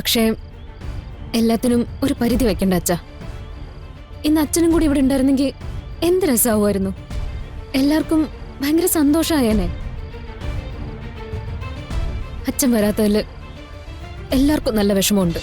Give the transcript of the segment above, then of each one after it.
പക്ഷേ എല്ലാത്തിനും ഒരു പരിധി വെക്കണ്ട അച്ഛാ. ഇന്ന് അച്ഛനും കൂടി ഇവിടെ ഉണ്ടായിരുന്നെങ്കിൽ എന്ത് രസമാവുമായിരുന്നു. എല്ലാവർക്കും ഭയങ്കര സന്തോഷമായേനെ. അച്ഛൻ വരാത്തതില് എല്ലാവർക്കും നല്ല വിഷമമുണ്ട്.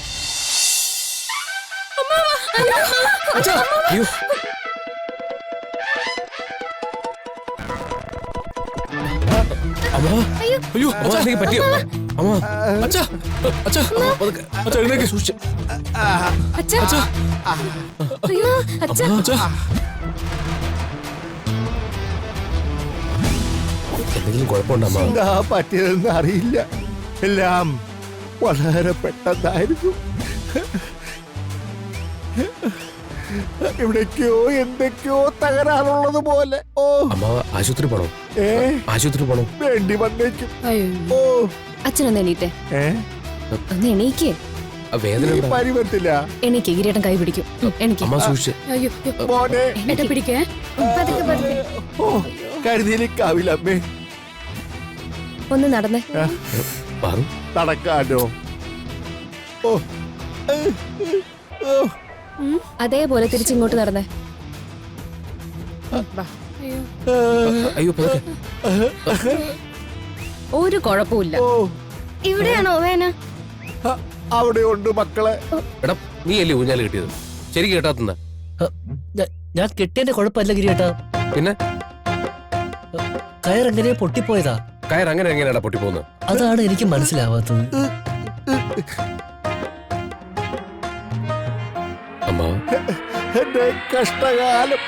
എന്തെങ്കിലും കുഴപ്പമുണ്ടോ? എന്താ പറ്റിയതെന്ന് അറിയില്ല. എല്ലാം വളരെ പെട്ടെന്നായിരുന്നു. എവിടേക്കോ എന്തൊക്കെയോ തകരാറുള്ളത് പോലെ. ഓ അമ്മാവ ആശുപത്രി പോണോ? ആശുപത്രി പോണോ? വേണ്ടി വന്നേക്കും. ഓ അച്ഛനൊന്ന് എണീറ്റേ. ഒന്ന് എണീക്കേ. വേദന പരിവത്തില്ല. എണീക്ക്. കിരീടം കൈ പിടിക്കും. എനിക്ക് അമ്മ സൂക്ഷിച്ച്. മോനെ പിടിക്കേ. ഓ കരുതിയിലേക്കാവില്ലമ്മേ. ഒന്ന് നടന്നേ. നടക്കാനോ? ഓ അതേപോലെ തിരിച്ചിങ്ങോട്ട് നടന്നേ. അയ്യോ ഒരു കുഴപ്പമില്ല. ഇവിടെയാണോ വേന? അവിടെ ഉണ്ട് മക്കളെ. എടാ നീ അല്ലേ ഊഞ്ഞാല് കിട്ടിയത്? ശരി കേട്ടാത്ത ഞാൻ കെട്ടിയതിന്റെ കുഴപ്പമില്ല ഗിരിയേട്ടാ. പിന്നെ കയറെങ്ങനെ പൊട്ടിപ്പോയതാ. കയർ അങ്ങനെ എങ്ങനെയാടാ പൊട്ടിപ്പോകുന്നത്? അതാണ് എനിക്ക് മനസ്സിലാവാത്തത്. അമ്മ എന്റെ കഷ്ടകാലം.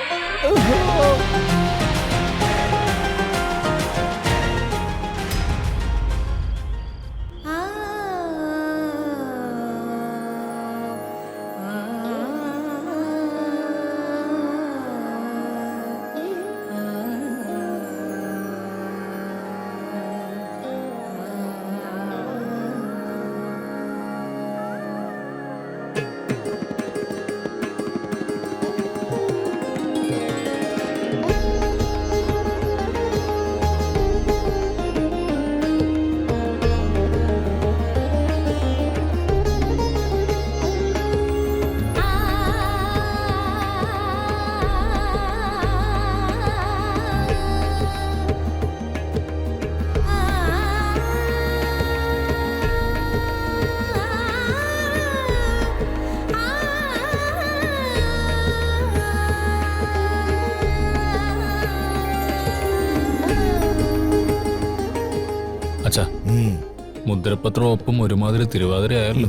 മുദ്രപത്രം ഒപ്പം ഒരുമാതിരി തിരുവാതിരയായല്ലോ.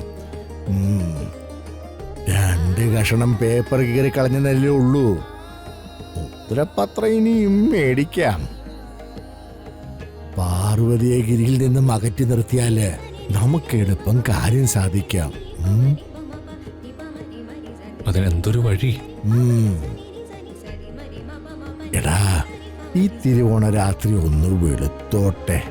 2 കഷണം പേപ്പർ കീറി കളഞ്ഞതല്ലേ ഉള്ളൂ. മുദ്രപത്രം ഇനിയും മേടിക്കാം. പാർവതിയെ ഗിരിയിൽ നിന്നും അകറ്റി നിർത്തിയാല് നമുക്ക് എളുപ്പം കാര്യം സാധിക്കാം. അതിനെന്തൊരു വഴി? എടാ ഈ തിരുവോണ രാത്രി ഒന്ന് വെളുത്തോട്ടെ.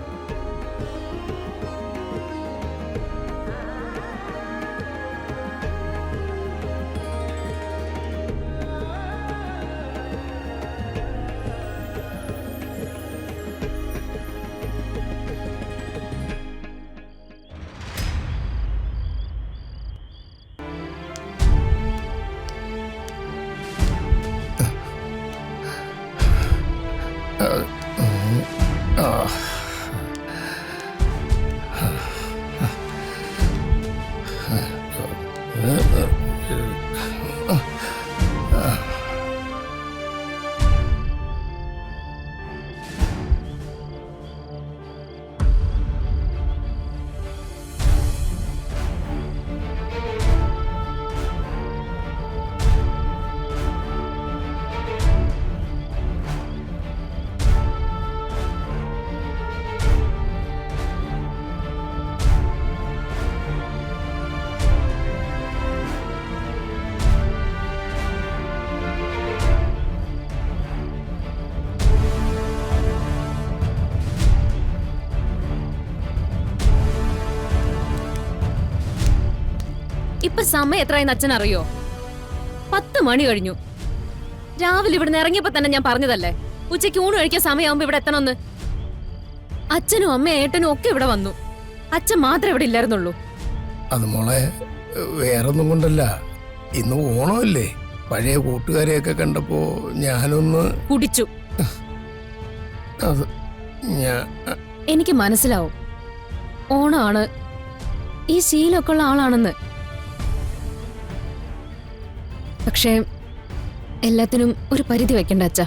ഇപ്പൊ സമയം എത്രയെന്ന് അച്ഛൻ അറിയോ? 10 മണി കഴിഞ്ഞു. രാവിലെ ഇവിടുന്ന് ഇറങ്ങിയപ്പോ തന്നെ ഞാൻ പറഞ്ഞതല്ലേ ഉച്ചയ്ക്ക് ഊണ് കഴിക്കാൻ സമയമാകുമ്പോ ഇവിടെ എത്തണമെന്ന്. അച്ഛനും അമ്മയും ഏട്ടനും ഒക്കെ ഇവിടെ വന്നു. അച്ഛൻ മാത്രമേ ഇവിടെ ഇല്ലായിരുന്നുള്ളൂ. അത് മോളെ വേറൊന്നും കൊണ്ടല്ല, ഇന്ന് ഓണമല്ലേ. പഴയ കൂട്ടുകാരെയൊക്കെ കണ്ടപ്പോ ഞാനൊന്ന് കുടിച്ചു. അത് ഞാൻ എനിക്ക് മനസ്സിലാവും ഓണാണ്, ഈ ശീലമൊക്കെ ഉള്ള ആളാണെന്ന്. പക്ഷേ എല്ലാത്തിനും ഒരു പരിധി വെക്കണ്ട അച്ഛാ.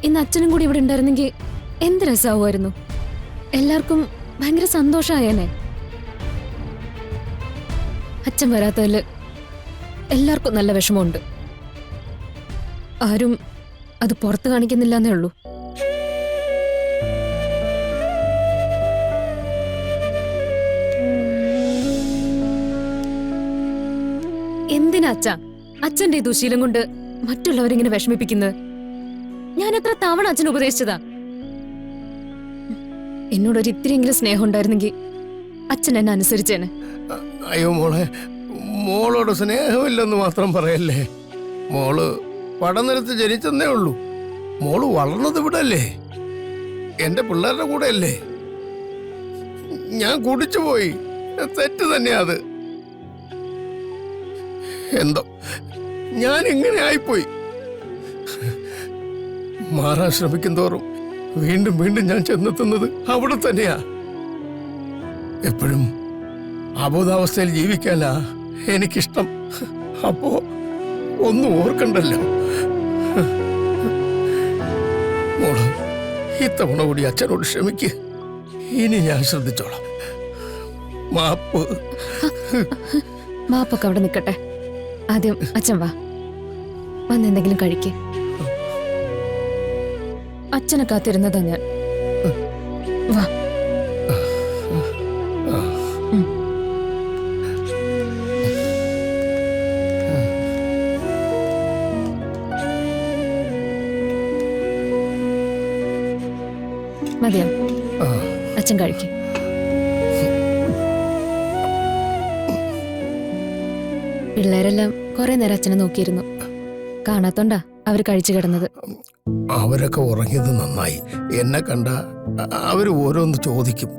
ഇന്ന് അച്ഛനും കൂടി ഇവിടെ ഉണ്ടായിരുന്നെങ്കിൽ എന്ത് രസമാവുമായിരുന്നു. എല്ലാവർക്കും ഭയങ്കര സന്തോഷമായേനെ. അച്ഛൻ വരാത്തതില് എല്ലാവർക്കും നല്ല വിഷമമുണ്ട്. ആരും അത് പുറത്ത് കാണിക്കുന്നില്ല എന്നേ ഉള്ളൂ. എന്തിനാ അച്ഛാ അച്ഛന്റെ ഈ ദുശീലം കൊണ്ട് മറ്റുള്ളവരിങ്ങനെ വിഷമിപ്പിക്കുന്നത്? ഞാൻ എത്ര തവണ അച്ഛൻ ഉപദേശിച്ചതാ. എന്നോടൊരു ഇത്തിരിയെങ്കിലും സ്നേഹം ഉണ്ടായിരുന്നെങ്കിൽ അച്ഛൻ എന്നെ അനുസരിച്ചേനെ. അയ്യോ മോളെ, മോളോട് സ്നേഹമില്ലെന്ന് മാത്രം പറയല്ലേ. മോള് പടനിലത്ത് ജനിച്ചെന്നേ ഉള്ളൂ. മോള് വളർന്നത് ഇവിടെ അല്ലേ, എന്റെ പിള്ളേരുടെ കൂടെ അല്ലേ. ഞാൻ കുടിച്ചു പോയി, തെറ്റ് തന്നെയാ അത്. എന്തോ ഞാൻ ഇങ്ങനെ ആയിപ്പോയി. മാറാൻ ശ്രമിക്കും തോറും വീണ്ടും വീണ്ടും ഞാൻ ചെന്നെത്തുന്നത് അവിടെ തന്നെയാ. എപ്പോഴും അബോധാവസ്ഥയിൽ ജീവിക്കാനാ എനിക്കിഷ്ടം. അപ്പോ ഒന്നും ഓർക്കണ്ടല്ലോ. മോള് ഇത്തവണ കൂടി അച്ഛനോട് ക്ഷമിക്ക്. ഇനി ഞാൻ ശ്രദ്ധിച്ചോളാം. മാപ്പ്. മാപ്പൊക്കെ അവിടെ നിൽക്കട്ടെ. ആദ്യം അച്ഛൻ വാ, വന്ന് എന്തെങ്കിലും കഴിക്ക്. അച്ഛനെ കാത്തിരുന്നതാ ഞാൻ. വാ. മതിയോ? അച്ഛൻ കഴിക്കും. പിള്ളേരെല്ലാം കുറെ നേരം അച്ഛനെ നോക്കിയിരുന്നു. കാണാത്തോണ്ടാ അവര് കഴിച്ചു കിടന്നത്. അവരൊക്കെ ഉറങ്ങിയത് നന്നായി. എന്നെ കണ്ട അവര് ഓരോന്ന് ചോദിക്കും,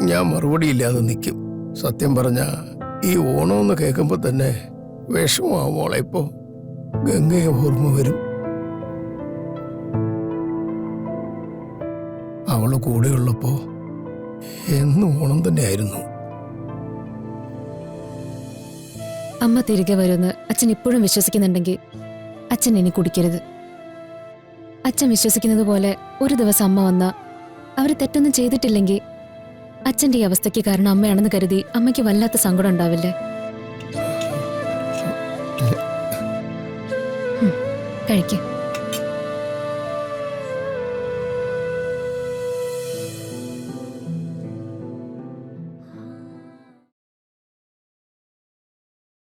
ഞാൻ മറുപടി ഇല്ലാതെ നിൽക്കും. സത്യം പറഞ്ഞ ഈ ഓണമെന്ന് കേൾക്കുമ്പോ തന്നെ വിഷമാവും മോളെ. ഇപ്പോ ഗംഗയെ ഓർമ്മ വരും. അവള് കൂടെയുള്ളപ്പോ എന്നും ഓണം തന്നെയായിരുന്നു. അമ്മ തിരികെ വരുമെന്ന് അച്ഛൻ ഇപ്പോഴും വിശ്വസിക്കുന്നുണ്ടെങ്കിൽ അച്ഛൻ ഇനി കുടിക്കരുത്. അച്ഛൻ വിശ്വസിക്കുന്നത് പോലെ ഒരു ദിവസം അമ്മ വന്ന അവര് തെറ്റൊന്നും ചെയ്തിട്ടില്ലെങ്കിൽ അച്ഛന്റെ ഈ അവസ്ഥയ്ക്ക് കാരണം അമ്മയാണെന്ന് കരുതി അമ്മയ്ക്ക് വല്ലാത്ത സങ്കടം ഉണ്ടാവില്ലേ? കഴിക്ക്.